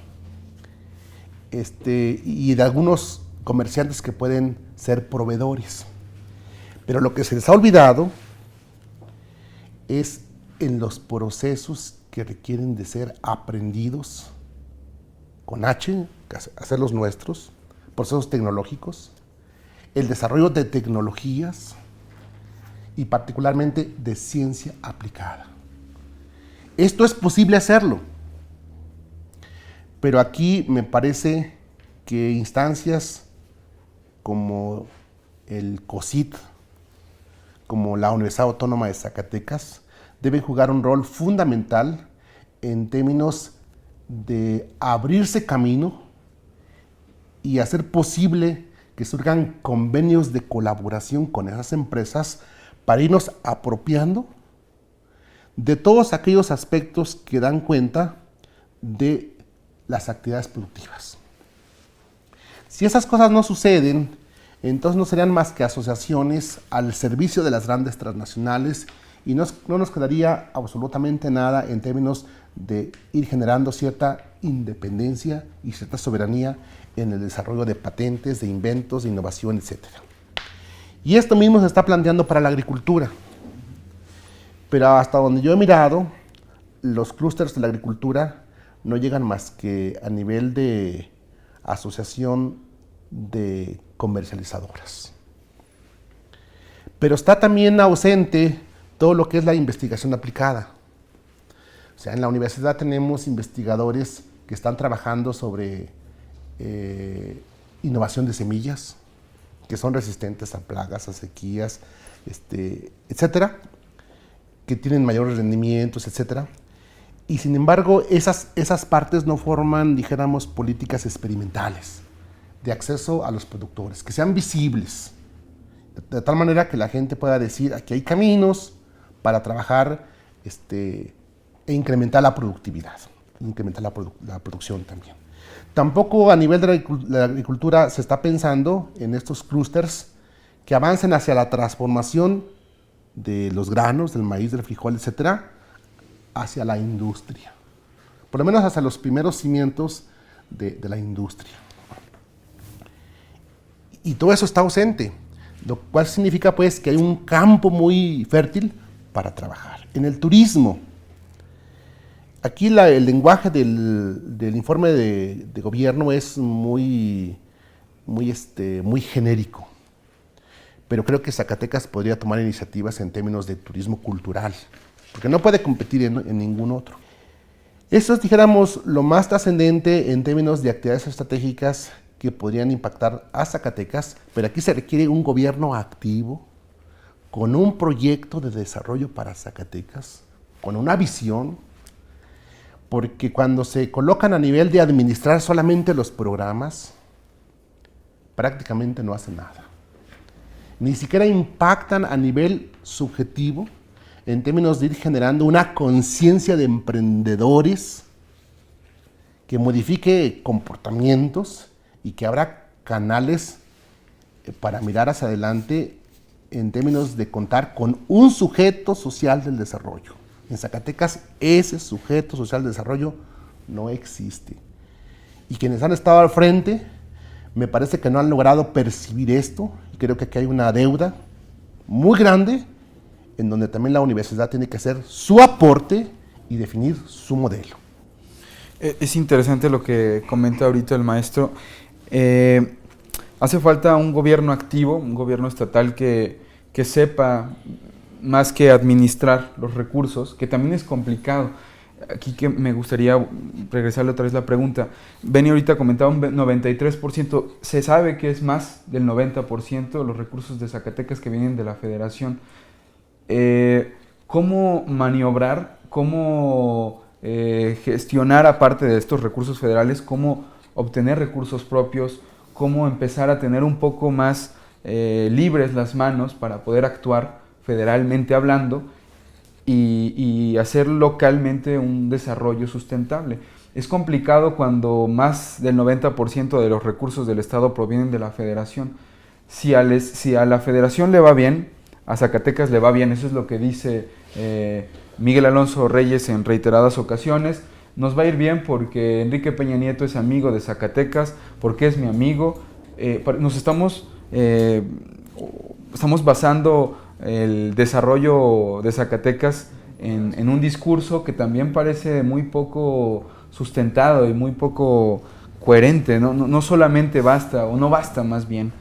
y de algunos comerciantes que pueden ser proveedores. Pero lo que se les ha olvidado es en los procesos que requieren de ser aprendidos con H, hacerlos nuestros, procesos tecnológicos, el desarrollo de tecnologías y particularmente de ciencia aplicada. Esto es posible hacerlo, pero aquí me parece que instancias como el COSIT, como la Universidad Autónoma de Zacatecas, deben jugar un rol fundamental en términos de abrirse camino y hacer posible que surjan convenios de colaboración con esas empresas para irnos apropiando de todos aquellos aspectos que dan cuenta de las actividades productivas. Si esas cosas no suceden, entonces no serían más que asociaciones al servicio de las grandes transnacionales y no nos quedaría absolutamente nada en términos de ir generando cierta independencia y cierta soberanía en el desarrollo de patentes, de inventos, de innovación, etc. Y esto mismo se está planteando para la agricultura. Pero hasta donde yo he mirado, los clústeres de la agricultura no llegan más que a nivel de asociación de comercializadoras. Pero está también ausente todo lo que es la investigación aplicada. O sea, en la universidad tenemos investigadores que están trabajando sobre innovación de semillas, que son resistentes a plagas, a sequías, etcétera, que tienen mayores rendimientos, etcétera. Y sin embargo, esas partes no forman, dijéramos, políticas experimentales de acceso a los productores, que sean visibles, de tal manera que la gente pueda decir, aquí hay caminos para trabajar e incrementar la productividad, incrementar la producción también. Tampoco a nivel de la agricultura se está pensando en estos clústeres que avancen hacia la transformación de los granos, del maíz, del frijol, etcétera, hacia la industria. Por lo menos hacia los primeros cimientos de la industria. Y todo eso está ausente, lo cual significa pues que hay un campo muy fértil para trabajar. En el turismo, aquí el lenguaje del informe de gobierno es muy genérico, pero creo que Zacatecas podría tomar iniciativas en términos de turismo cultural, porque no puede competir en ningún otro. Eso es, dijéramos, lo más trascendente en términos de actividades estratégicas que podrían impactar a Zacatecas, pero aquí se requiere un gobierno activo, con un proyecto de desarrollo para Zacatecas, con una visión, porque cuando se colocan a nivel de administrar solamente los programas, prácticamente no hacen nada. Ni siquiera impactan a nivel subjetivo, en términos de ir generando una conciencia de emprendedores que modifique comportamientos y que abra canales para mirar hacia adelante en términos de contar con un sujeto social del desarrollo. En Zacatecas ese sujeto social del desarrollo no existe. Y quienes han estado al frente me parece que no han logrado percibir esto y creo que aquí hay una deuda muy grande en donde también la universidad tiene que hacer su aporte y definir su modelo. Es interesante lo que comenta ahorita el maestro. Hace falta un gobierno activo, un gobierno estatal que sepa más que administrar los recursos, que también es complicado. Aquí que me gustaría regresarle otra vez la pregunta. Benny ahorita comentaba un 93%. Se sabe que es más del 90% de los recursos de Zacatecas que vienen de la federación. ¿Cómo maniobrar, cómo gestionar aparte de estos recursos federales, cómo obtener recursos propios, cómo empezar a tener un poco más libres las manos para poder actuar federalmente hablando y hacer localmente un desarrollo sustentable? Es complicado cuando más del 90% de los recursos del Estado provienen de la federación. Si a la federación le va bien, a Zacatecas le va bien. Eso es lo que dice Miguel Alonso Reyes en reiteradas ocasiones. Nos va a ir bien porque Enrique Peña Nieto es amigo de Zacatecas, porque es mi amigo. Estamos basando el desarrollo de Zacatecas en un discurso que también parece muy poco sustentado y muy poco coherente. No solamente basta, o no basta más bien,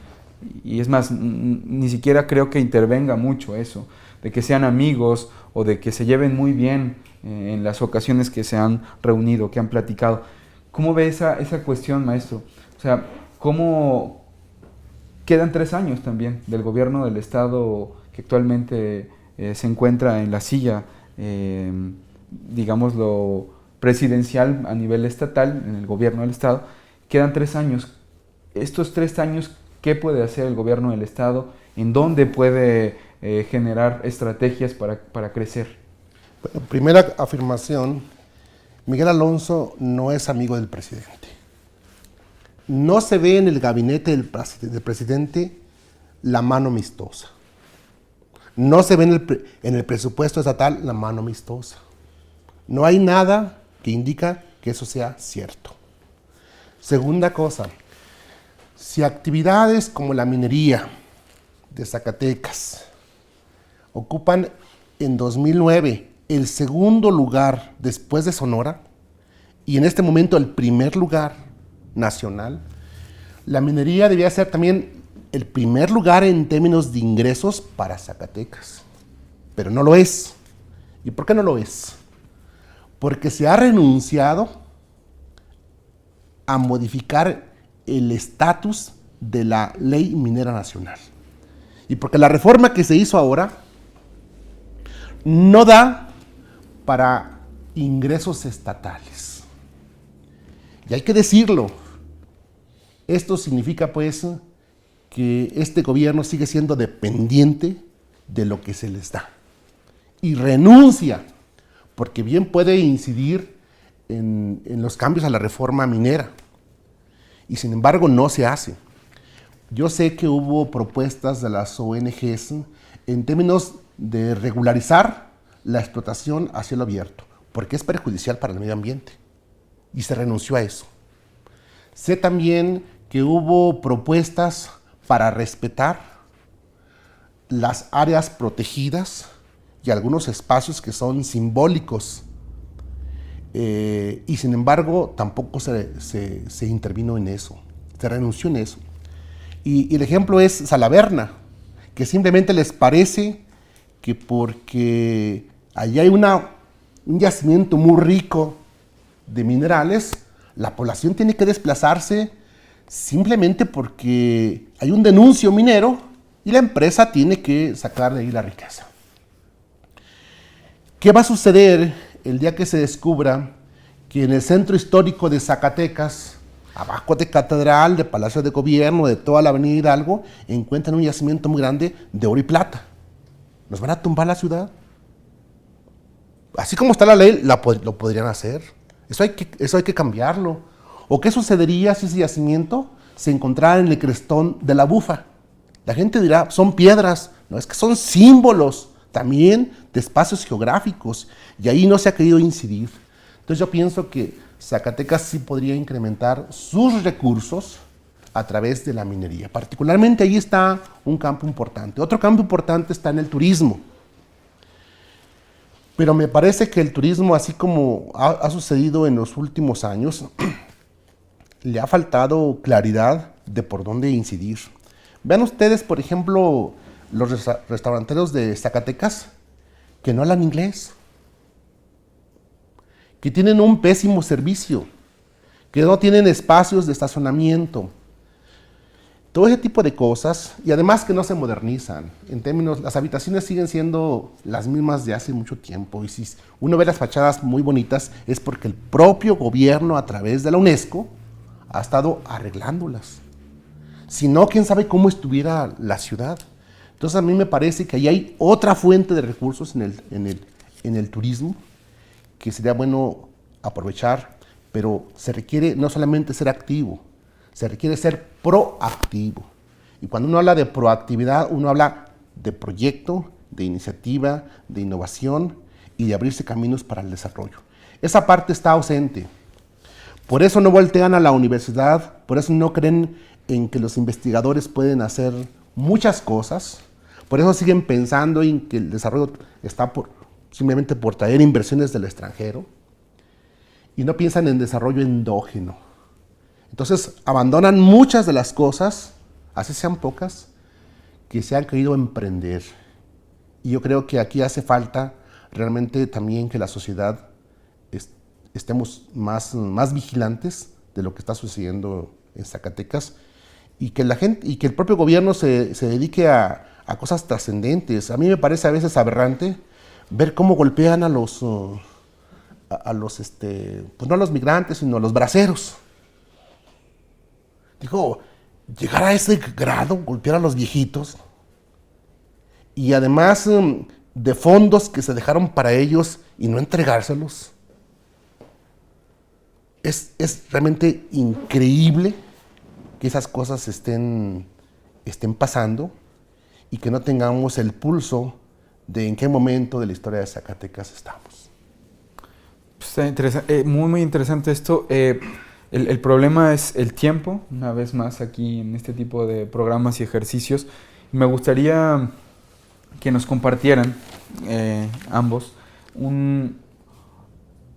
Y es más, ni siquiera creo que intervenga mucho eso, de que sean amigos o de que se lleven muy bien en las ocasiones que se han reunido, que han platicado. ¿Cómo ve esa cuestión, maestro? O sea, ¿cómo quedan 3 años también del gobierno del Estado que actualmente se encuentra en la silla, digámoslo, presidencial a nivel estatal, en el gobierno del Estado? Quedan 3 años. Estos 3 años, ¿qué puede hacer el gobierno del Estado? ¿En dónde puede generar estrategias para crecer? Bueno, primera afirmación, Miguel Alonso no es amigo del presidente. No se ve en el gabinete del presidente la mano amistosa. No se ve en el presupuesto estatal la mano amistosa. No hay nada que indica que eso sea cierto. Segunda cosa, si actividades como la minería de Zacatecas ocupan en 2009 el segundo lugar después de Sonora y en este momento el primer lugar nacional, la minería debía ser también el primer lugar en términos de ingresos para Zacatecas, pero no lo es. ¿Y por qué no lo es? Porque se ha renunciado a modificar el estatus de la Ley Minera Nacional. Y porque la reforma que se hizo ahora no da para ingresos estatales. Y hay que decirlo. Esto significa pues que este gobierno sigue siendo dependiente de lo que se les da. Y renuncia, porque bien puede incidir en los cambios a la reforma minera. Y sin embargo no se hace. Yo sé que hubo propuestas de las ONGs en términos de regularizar la explotación a cielo abierto, porque es perjudicial para el medio ambiente. Y se renunció a eso. Sé también que hubo propuestas para respetar las áreas protegidas y algunos espacios que son simbólicos. Y sin embargo, tampoco se intervino en eso. Se renunció en eso. Y el ejemplo es Salaverna, que simplemente les parece que porque allí hay un yacimiento muy rico de minerales, la población tiene que desplazarse simplemente porque hay un denuncio minero y la empresa tiene que sacar de ahí la riqueza. ¿Qué va a suceder el día que se descubra que en el centro histórico de Zacatecas, abajo de Catedral, de Palacio de Gobierno, de toda la avenida Hidalgo, encuentran un yacimiento muy grande de oro y plata? ¿Nos van a tumbar la ciudad? Así como está la ley, lo podrían hacer. Eso hay que cambiarlo. ¿O qué sucedería si ese yacimiento se encontrara en el crestón de la Bufa? La gente dirá, son piedras. No, es que son símbolos también de espacios geográficos. Y ahí no se ha querido incidir. Entonces yo pienso que Zacatecas sí podría incrementar sus recursos a través de la minería. Particularmente ahí está un campo importante. Otro campo importante está en el turismo. Pero me parece que el turismo, así como ha sucedido en los últimos años, le ha faltado claridad de por dónde incidir. Vean ustedes, por ejemplo, los restauranteros de Zacatecas que no hablan inglés, que tienen un pésimo servicio, que no tienen espacios de estacionamiento. Todo ese tipo de cosas, y además que no se modernizan. En términos, las habitaciones siguen siendo las mismas de hace mucho tiempo, y si uno ve las fachadas muy bonitas, es porque el propio gobierno, a través de la UNESCO, ha estado arreglándolas. Si no, quién sabe cómo estuviera la ciudad. Entonces a mí me parece que ahí hay otra fuente de recursos en el turismo, que sería bueno aprovechar, pero se requiere no solamente ser activo, se requiere ser proactivo. Y cuando uno habla de proactividad, uno habla de proyecto, de iniciativa, de innovación y de abrirse caminos para el desarrollo. Esa parte está ausente. Por eso no voltean a la universidad, por eso no creen en que los investigadores pueden hacer muchas cosas, por eso siguen pensando en que el desarrollo está simplemente por traer inversiones del extranjero y no piensan en desarrollo endógeno. Entonces abandonan muchas de las cosas así sean pocas, que se han querido emprender. Y yo creo que aquí hace falta realmente también que la sociedad estemos más vigilantes de lo que está sucediendo en Zacatecas y que la gente y que el propio gobierno se dedique a cosas trascendentes. A mí me parece a veces aberrante ver cómo golpean a los pues no a los migrantes, sino a los braceros. Digo, llegar a ese grado, golpear a los viejitos, y además de fondos que se dejaron para ellos y no entregárselos, es realmente increíble que esas cosas estén pasando y que no tengamos el pulso de en qué momento de la historia de Zacatecas estamos. Está interesante, muy interesante esto. El problema es el tiempo, una vez más aquí en este tipo de programas y ejercicios. Me gustaría que nos compartieran ambos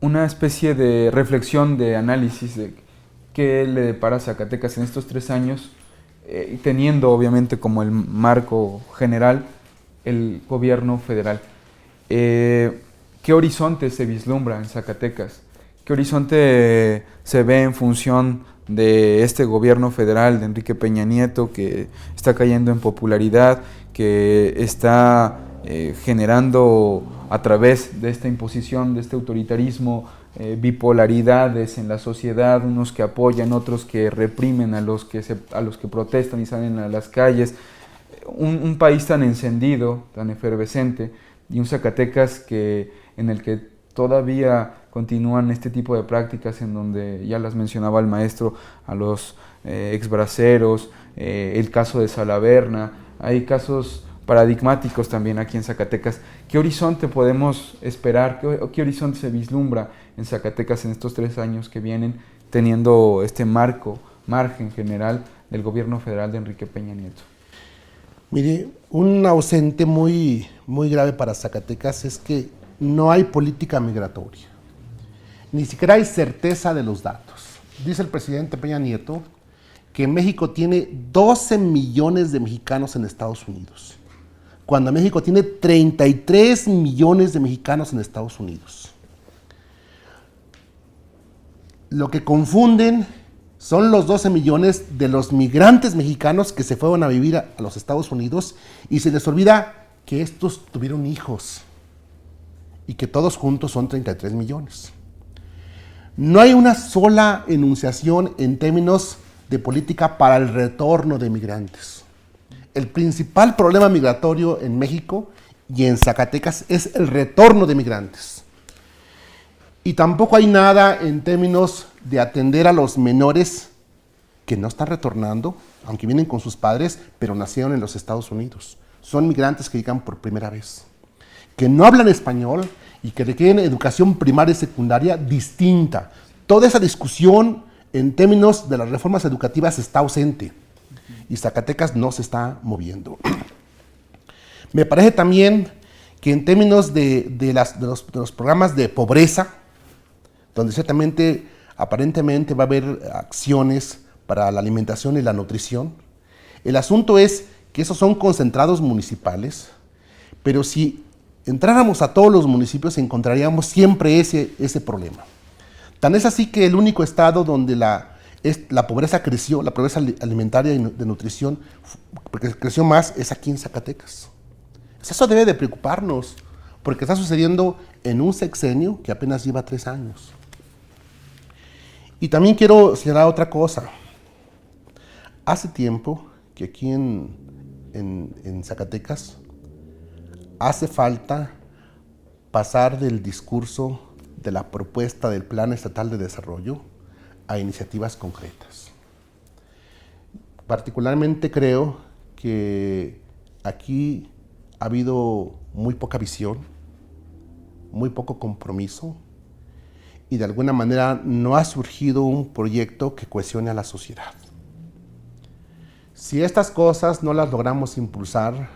una especie de reflexión, de análisis de qué le depara a Zacatecas en estos 3 años, teniendo obviamente como el marco general el gobierno federal. ¿Qué horizonte se vislumbra en Zacatecas? ¿Qué horizonte se ve en función de este gobierno federal de Enrique Peña Nieto, que está cayendo en popularidad, que está generando a través de esta imposición, de este autoritarismo, bipolaridades en la sociedad, unos que apoyan, otros que reprimen a los que protestan y salen a las calles? Un país tan encendido, tan efervescente, y un Zacatecas en el que todavía continúan este tipo de prácticas en donde, ya las mencionaba el maestro, a los exbraceros, el caso de Salaverna, hay casos paradigmáticos también aquí en Zacatecas. ¿Qué horizonte podemos esperar? ¿Qué horizonte se vislumbra en Zacatecas en estos 3 años que vienen, teniendo este margen general del gobierno federal de Enrique Peña Nieto? Mire, un ausente muy grave para Zacatecas es que no hay política migratoria. Ni siquiera hay certeza de los datos. Dice el presidente Peña Nieto que México tiene 12 millones de mexicanos en Estados Unidos, cuando México tiene 33 millones de mexicanos en Estados Unidos. Lo que confunden son los 12 millones de los migrantes mexicanos que se fueron a vivir a los Estados Unidos y se les olvida que estos tuvieron hijos y que todos juntos son 33 millones. No hay una sola enunciación en términos de política para el retorno de migrantes. El principal problema migratorio en México y en Zacatecas es el retorno de migrantes. Y tampoco hay nada en términos de atender a los menores que no están retornando, aunque vienen con sus padres, pero nacieron en los Estados Unidos. Son migrantes que llegan por primera vez, que no hablan español y que requieren educación primaria y secundaria distinta. Toda esa discusión en términos de las reformas educativas está ausente y Zacatecas no se está moviendo. Me parece también que en términos de los programas de pobreza, donde ciertamente, aparentemente va a haber acciones para la alimentación y la nutrición, el asunto es que esos son concentrados municipales, pero si entráramos a todos los municipios encontraríamos siempre ese problema. Tan es así que el único estado donde la pobreza creció, la pobreza alimentaria y de nutrición, porque creció más, es aquí en Zacatecas. Eso debe de preocuparnos, porque está sucediendo en un sexenio que apenas lleva 3 años. Y también quiero señalar otra cosa. Hace tiempo que aquí en Zacatecas hace falta pasar del discurso de la propuesta del Plan Estatal de Desarrollo a iniciativas concretas. Particularmente creo que aquí ha habido muy poca visión, muy poco compromiso y de alguna manera no ha surgido un proyecto que cohesione a la sociedad. Si estas cosas no las logramos impulsar,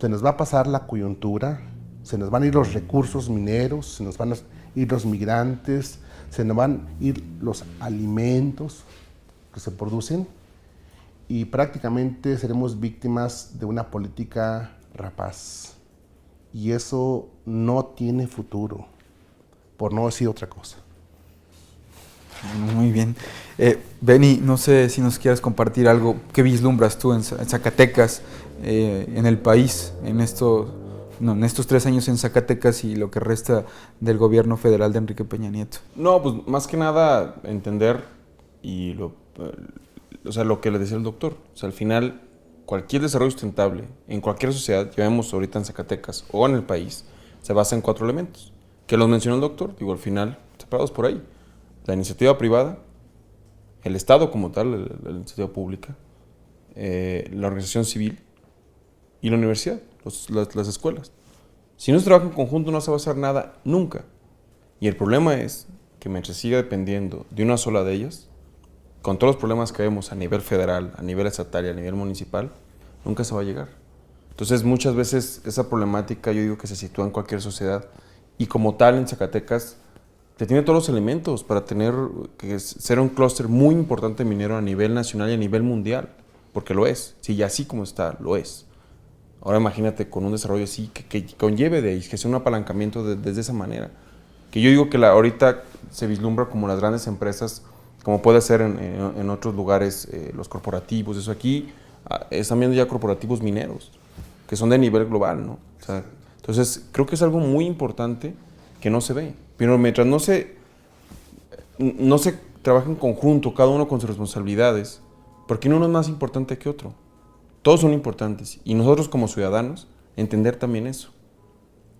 se nos va a pasar la coyuntura, se nos van a ir los recursos mineros, se nos van a ir los migrantes, se nos van a ir los alimentos que se producen y prácticamente seremos víctimas de una política rapaz. Y eso no tiene futuro, por no decir otra cosa. Muy bien. Benny, no sé si nos quieras compartir algo. ¿Qué vislumbras tú en Zacatecas, en el país, en estos 3 años en Zacatecas y lo que resta del gobierno federal de Enrique Peña Nieto? No, pues más que nada entender y o sea, lo que le decía el doctor. O sea, al final, cualquier desarrollo sustentable en cualquier sociedad, ya vemos ahorita en Zacatecas o en el país, se basa en 4 elementos, que los mencionó el doctor, digo, al final, separados por ahí. La iniciativa privada, el Estado como tal, la iniciativa pública, la organización civil y la universidad, las escuelas. Si no se trabaja en conjunto no se va a hacer nada nunca. Y el problema es que mientras siga dependiendo de una sola de ellas, con todos los problemas que vemos a nivel federal, a nivel estatal y a nivel municipal, nunca se va a llegar. Entonces muchas veces esa problemática yo digo que se sitúa en cualquier sociedad y como tal en Zacatecas te tiene todos los elementos para ser un clúster muy importante minero a nivel nacional y a nivel mundial, porque lo es, sí, y así como está, lo es. Ahora imagínate con un desarrollo así que conlleve de ahí, que sea un apalancamiento desde esa manera. Que yo digo que ahorita se vislumbra como las grandes empresas, como puede ser en otros lugares, los corporativos, eso aquí, están viendo ya corporativos mineros, que son de nivel global, ¿no? O sea, entonces, creo que es algo muy importante que no se ve. Pero mientras no se trabaja en conjunto, cada uno con sus responsabilidades, porque uno es más importante que otro. Todos son importantes. Y nosotros como ciudadanos, entender también eso.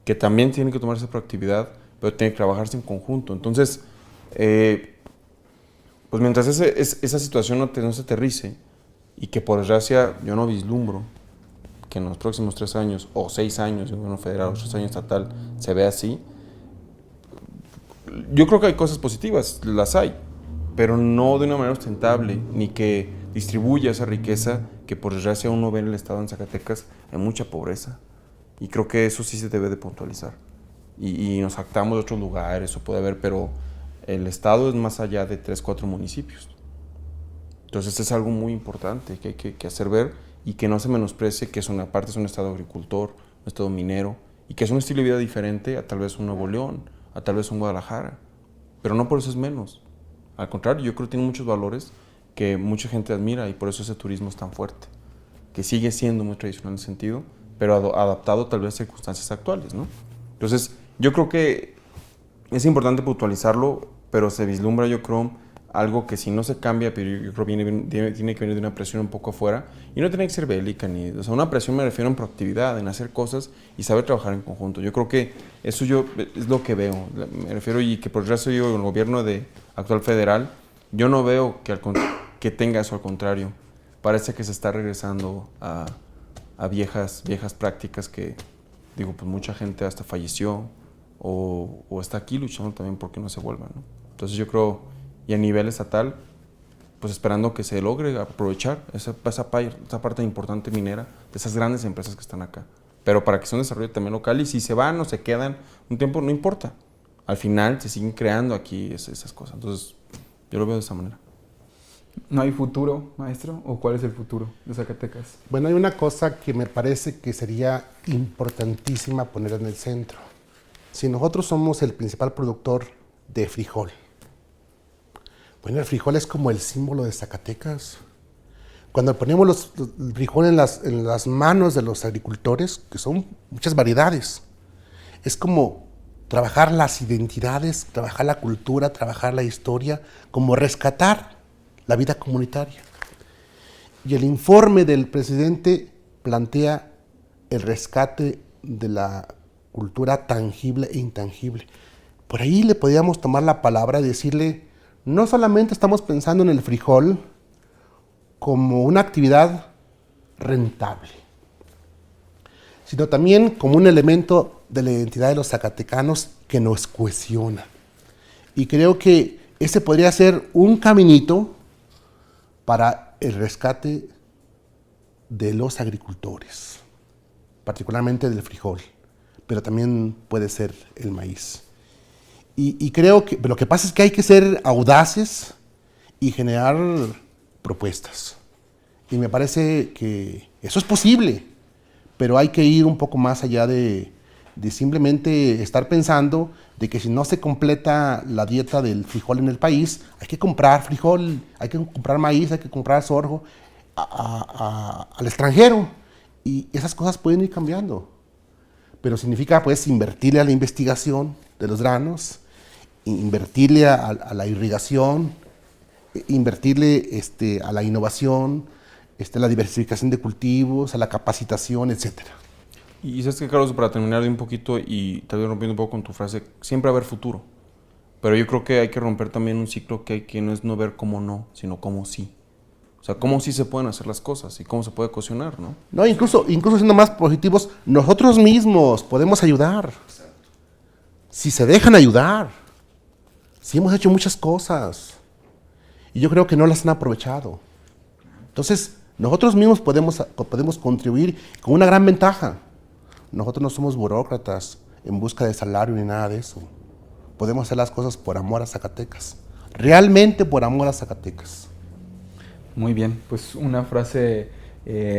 Que también tienen que tomar esa proactividad, pero tiene que trabajarse en conjunto. Entonces, pues mientras esa situación no se aterrice, y que por desgracia yo no vislumbro que en los próximos 3 años, o 6 años de gobierno federal, o 3 años estatal, se vea así, yo creo que hay cosas positivas, las hay, pero no de una manera ostentable, ni que distribuya esa riqueza que por desgracia uno ve en el estado en Zacatecas, hay mucha pobreza. Y creo que eso sí se debe de puntualizar. Y nos jactamos de otros lugares, o puede haber, pero el estado es más allá de 3, 4 municipios. Entonces es algo muy importante que hay que hacer ver y que no se menosprecie que aparte es un estado agricultor, un estado minero, y que es un estilo de vida diferente a tal vez un Nuevo León, a tal vez un Guadalajara, pero no por eso es menos. Al contrario, yo creo que tiene muchos valores que mucha gente admira y por eso ese turismo es tan fuerte, que sigue siendo muy tradicional en ese sentido, pero adaptado tal vez a circunstancias actuales, ¿no? Entonces, yo creo que es importante puntualizarlo, pero se vislumbra, yo creo, algo que si no se cambia, pero yo creo que tiene que venir de una presión un poco afuera, y no tiene que ser bélica, o sea, una presión me refiero en proactividad, en hacer cosas y saber trabajar en conjunto. Yo creo que eso es lo que veo, me refiero, y que por el resto yo, el gobierno actual federal, yo no veo que tenga eso, al contrario, parece que se está regresando a viejas prácticas que, digo, pues mucha gente hasta falleció o está aquí luchando también porque no se vuelvan, ¿no? Entonces yo creo, y a nivel estatal, pues esperando que se logre aprovechar esa parte importante minera de esas grandes empresas que están acá. Pero para que sea un desarrollo también local, y si se van o se quedan un tiempo, no importa. Al final se siguen creando aquí esas cosas. Entonces yo lo veo de esa manera. ¿No hay futuro, maestro? ¿O cuál es el futuro de Zacatecas? Bueno, hay una cosa que me parece que sería importantísima poner en el centro. Si nosotros somos el principal productor de frijol, bueno, el frijol es como el símbolo de Zacatecas. Cuando ponemos el frijol en las manos de los agricultores, que son muchas variedades, es como trabajar las identidades, trabajar la cultura, trabajar la historia, como rescatar la vida comunitaria. Y el informe del presidente plantea el rescate de la cultura tangible e intangible. Por ahí le podríamos tomar la palabra y decirle, no solamente estamos pensando en el frijol como una actividad rentable, sino también como un elemento de la identidad de los zacatecanos que nos cohesiona. Y creo que ese podría ser un caminito para el rescate de los agricultores, particularmente del frijol, pero también puede ser el maíz. Y creo que lo que pasa es que hay que ser audaces y generar propuestas. Y me parece que eso es posible, pero hay que ir un poco más allá de simplemente estar pensando de que si no se completa la dieta del frijol en el país, hay que comprar frijol, hay que comprar maíz, hay que comprar sorgo al extranjero. Y esas cosas pueden ir cambiando. Pero significa pues invertirle a la investigación de los granos, invertirle a la irrigación, invertirle a la innovación, la diversificación de cultivos, a la capacitación, etcétera. Y sabes que, Carlos, para terminar de un poquito y tal vez rompiendo un poco con tu frase, siempre va a haber futuro. Pero yo creo que hay que romper también un ciclo que no es no ver cómo no, sino cómo sí. O sea, cómo sí se pueden hacer las cosas y cómo se puede cohesionar, ¿no? No, incluso siendo más positivos, nosotros mismos podemos ayudar. Si se dejan ayudar. Si hemos hecho muchas cosas. Y yo creo que no las han aprovechado. Entonces, nosotros mismos podemos contribuir con una gran ventaja. Nosotros no somos burócratas en busca de salario ni nada de eso. Podemos hacer las cosas por amor a Zacatecas. Realmente por amor a Zacatecas. Muy bien, pues una frase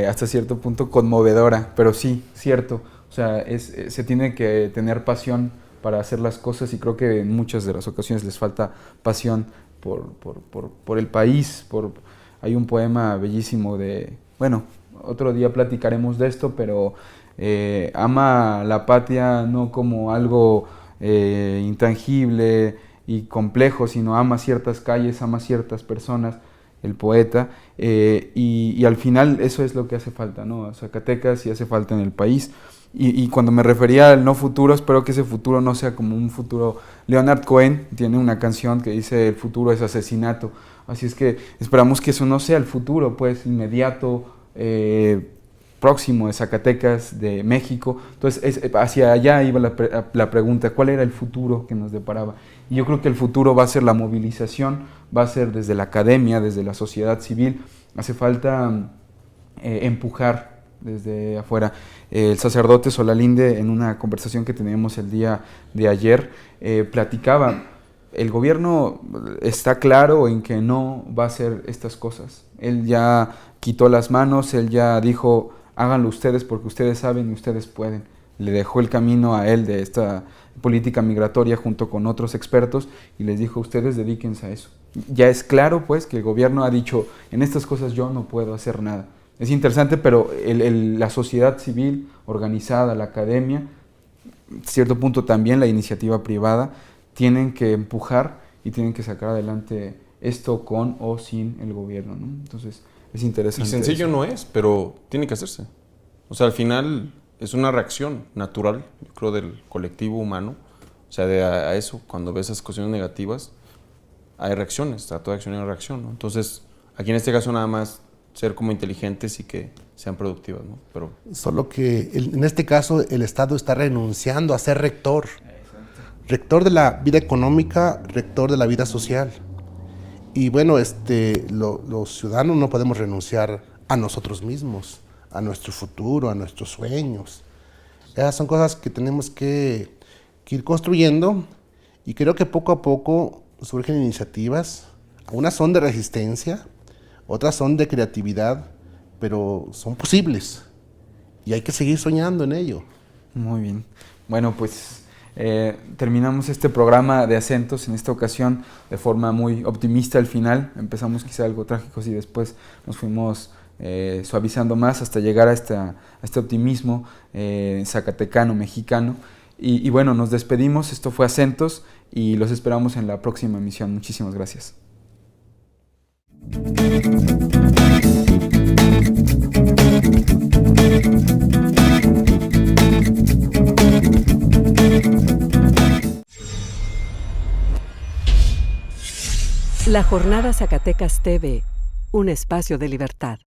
hasta cierto punto conmovedora, pero sí, cierto. O sea, se tiene que tener pasión para hacer las cosas y creo que en muchas de las ocasiones les falta pasión por el país. Hay un poema bellísimo bueno, otro día platicaremos de esto, pero ama la patria no como algo intangible y complejo, sino ama ciertas calles, ama ciertas personas, el poeta, y al final eso es lo que hace falta, ¿no? A Zacatecas y hace falta en el país. Y cuando me refería al no futuro, espero que ese futuro no sea como un futuro. Leonard Cohen tiene una canción que dice el futuro es asesinato, así es que esperamos que eso no sea el futuro, pues inmediato, próximo de Zacatecas, de México. Entonces hacia allá iba la pregunta, ¿cuál era el futuro que nos deparaba? Y yo creo que el futuro va a ser la movilización, va a ser desde la academia, desde la sociedad civil. Hace falta empujar desde afuera. El sacerdote Solalinde, en una conversación que teníamos el día de ayer, platicaba, el gobierno está claro en que no va a hacer estas cosas. Él ya quitó las manos, él ya dijo, háganlo ustedes porque ustedes saben y ustedes pueden. Le dejó el camino a él de esta política migratoria junto con otros expertos y les dijo, ustedes dedíquense a eso. Ya es claro pues que el gobierno ha dicho, en estas cosas yo no puedo hacer nada. Es interesante, pero la sociedad civil organizada, la academia, a cierto punto también la iniciativa privada, tienen que empujar y tienen que sacar adelante esto con o sin el gobierno, ¿no? Entonces, es interesante. Y sencillo eso. no es, pero tiene que hacerse. O sea, al final es una reacción natural, yo creo, del colectivo humano. O sea, a eso, cuando ves esas cuestiones negativas, hay reacciones, a toda acción hay reacción, ¿no? Entonces, aquí en este caso nada más ser como inteligentes y que sean productivas, ¿no? Pero solo que en este caso el Estado está renunciando a ser rector. Rector de la vida económica, rector de la vida social. Y bueno, los ciudadanos no podemos renunciar a nosotros mismos, a nuestro futuro, a nuestros sueños. Esas son cosas que tenemos que ir construyendo y creo que poco a poco surgen iniciativas. Unas son de resistencia, otras son de creatividad, pero son posibles y hay que seguir soñando en ello. Muy bien. Bueno, pues terminamos este programa de acentos en esta ocasión de forma muy optimista al final. Empezamos quizá algo trágicos y después nos fuimos suavizando más hasta llegar a este optimismo zacatecano, mexicano. Y bueno, nos despedimos. Esto fue Acentos y los esperamos en la próxima emisión. Muchísimas gracias. La Jornada Zacatecas TV, un espacio de libertad.